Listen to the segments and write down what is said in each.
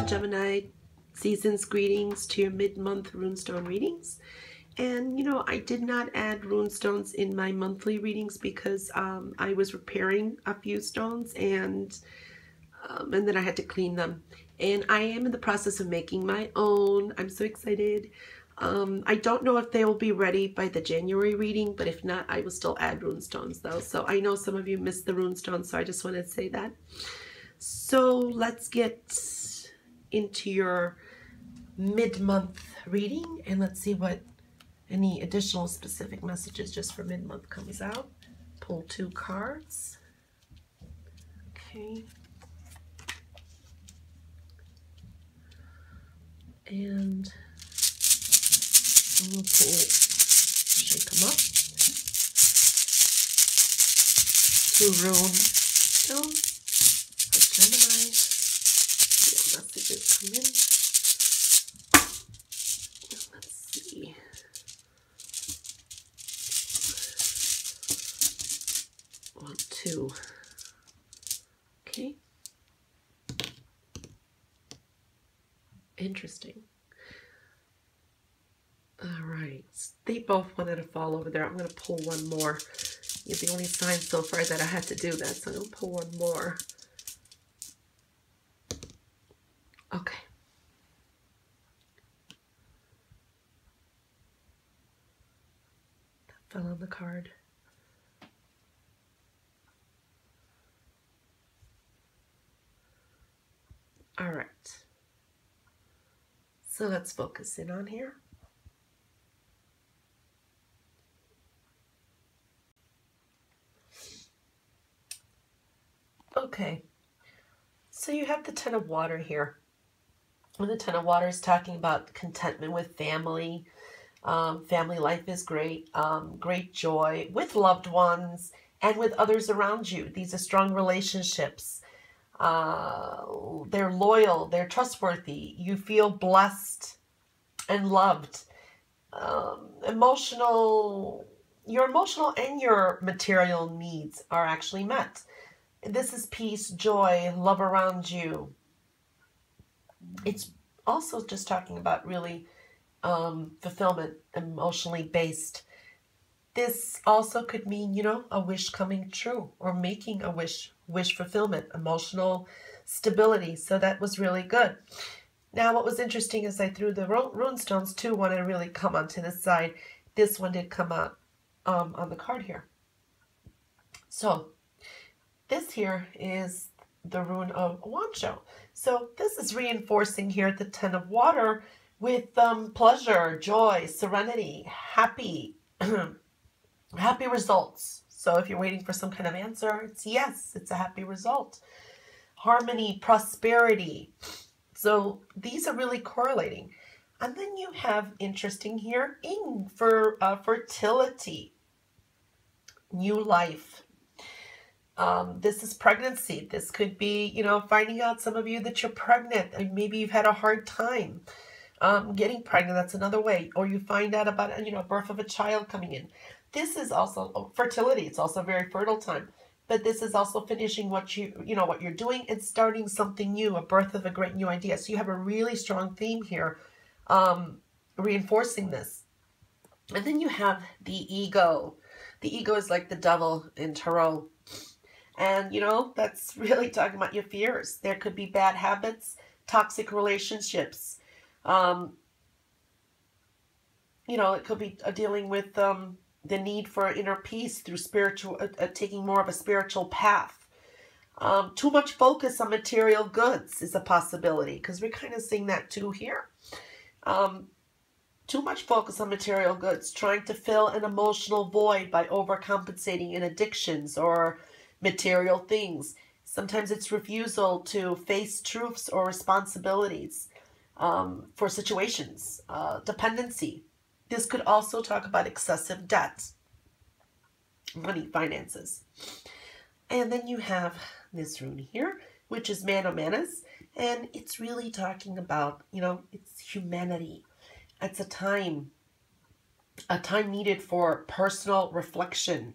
Gemini, season's greetings to your mid-month runestone readings. And I did not add runestones in my monthly readings because I was repairing a few stones and then I had to clean them. And I am in the process of making my own. I'm so excited. I don't know if they will be ready by the January reading, but if not, I will still add runestones though. So I know some of you missed the runestones, so I just wanted to say that. So let's get into your mid-month reading and let's see what any additional specific messages just for mid-month comes out. Pull 2 cards. Okay. And we'll shake them up. 2 rune stones for Gemini. See what messages come in. Let's see. Well, 2. Okay. Interesting. All right. They both wanted to fall over there. I'm going to pull one more. You're the only sign so far that I had to do that, so I'm going to pull one more. Okay. That fell on the card. All right. So let's focus in on here. Okay, so you have the Ten of Water here. And the Ten of Water is talking about contentment with family. Family life is great. Great joy with loved ones and with others around you. These are strong relationships. They're loyal. They're trustworthy. You feel blessed and loved. Your emotional and your material needs are actually met. This is peace, joy, love around you. It's also just talking about really fulfillment, emotionally based. This also could mean, a wish coming true or making a wish fulfillment, emotional stability. So that was really good. Now, what was interesting is I threw the runestones too when I really come onto this side. This one did come out on the card here. So this here is the rune of Wancho. So this is reinforcing here the Ten of Water with pleasure, joy, serenity, happy, happy results. So if you're waiting for some kind of answer, it's yes, it's a happy result. Harmony, prosperity. So these are really correlating. And then you have interesting here for fertility, new life. This is pregnancy. This could be, finding out, some of you, that you're pregnant and maybe you've had a hard time getting pregnant. That's another way. Or you find out about, birth of a child coming in. This is also fertility. It's also a very fertile time. But this is also finishing what what you're doing and starting something new, a birth of a great new idea. So you have a really strong theme here reinforcing this. And then you have the ego. The ego is like the devil in Tarot. And, that's really talking about your fears. There could be bad habits, toxic relationships. It could be dealing with the need for inner peace through taking more of a spiritual path. Too much focus on material goods is a possibility, because we're kind of seeing that too here. Too much focus on material goods, trying to fill an emotional void by overcompensating in addictions or material things. Sometimes it's refusal to face truths or responsibilities for situations, dependency. This could also talk about excessive debt, money, finances. And then you have this rune here, which is Mano Manas, and it's really talking about, it's humanity. It's a time needed for personal reflection,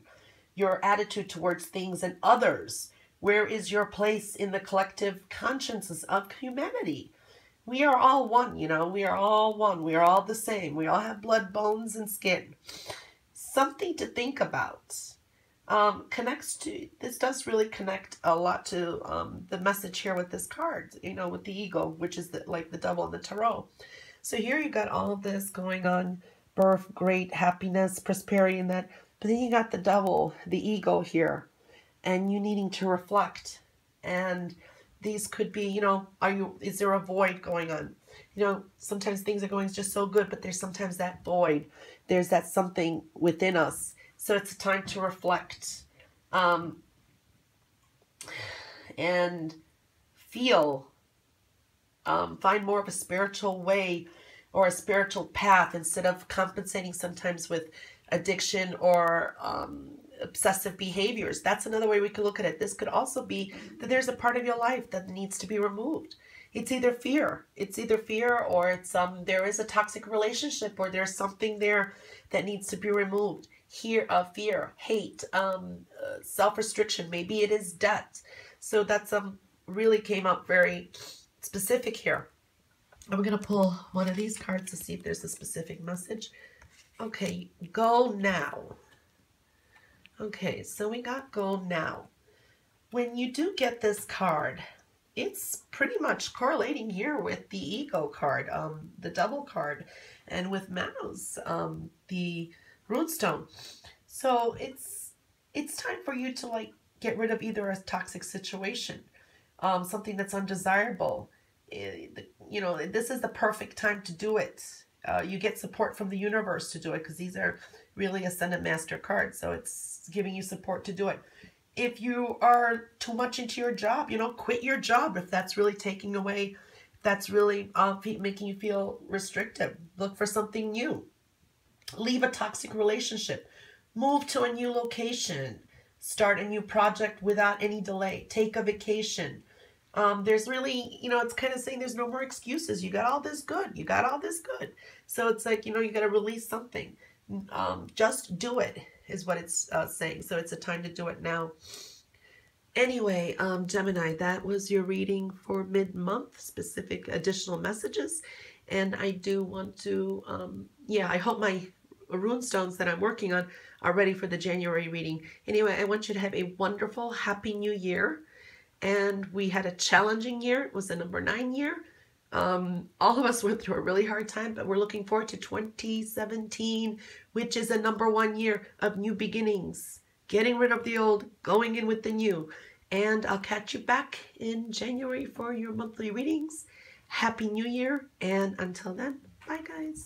your attitude towards things and others. Where is your place in the collective consciences of humanity? We are all one, you know, we are all one. We are all the same. We all have blood, bones, and skin. Something to think about. Connects to, this does really connect a lot to the message here with this card, you know, with the eagle, which is like the devil in the tarot. So here you got all of this going on, birth, great happiness, prosperity, and that. But then you got the devil, the ego here, and you needing to reflect. And these could be, you know, is there a void going on? You know, sometimes things are going just so good, but there's sometimes that void. There's that something within us. So it's a time to reflect and feel, find more of a spiritual way or a spiritual path instead of compensating sometimes with addiction or obsessive behaviors. That's another way we could look at it. This could also be that there's a part of your life that needs to be removed. It's either fear. It's either fear or it's there is a toxic relationship or there's something there that needs to be removed. Here, fear, hate, self-restriction. Maybe it is debt. So that's really came up very specific here. I'm going to pull one of these cards to see if there's a specific message. Okay, go now. Okay, so we got go now. When you do get this card, it's pretty much correlating here with the ego card, the devil card, and with Manos, the runestone. So it's time for you to like get rid of either a toxic situation, something that's undesirable. You know, this is the perfect time to do it. You get support from the universe to do it because these are really Ascendant Master cards. So it's giving you support to do it. If you are too much into your job, you know, quit your job if that's really taking away, if that's really making you feel restrictive. Look for something new. Leave a toxic relationship. Move to a new location. Start a new project without any delay. Take a vacation. There's really, you know, it's kind of saying there's no more excuses. You got all this good. You got all this good. So it's like, you know, you got to release something. Just do it is what it's saying. So it's a time to do it now. Anyway, Gemini, that was your reading for mid-month, specific additional messages. And I do want to, yeah, I hope my runestones that I'm working on are ready for the January reading. Anyway, I want you to have a wonderful, happy new year. And we had a challenging year. It was the number 9 year. All of us went through a really hard time, but we're looking forward to 2017, which is a number 1 year of new beginnings, getting rid of the old, going in with the new. And I'll catch you back in January for your monthly readings. Happy New Year. And until then, bye guys.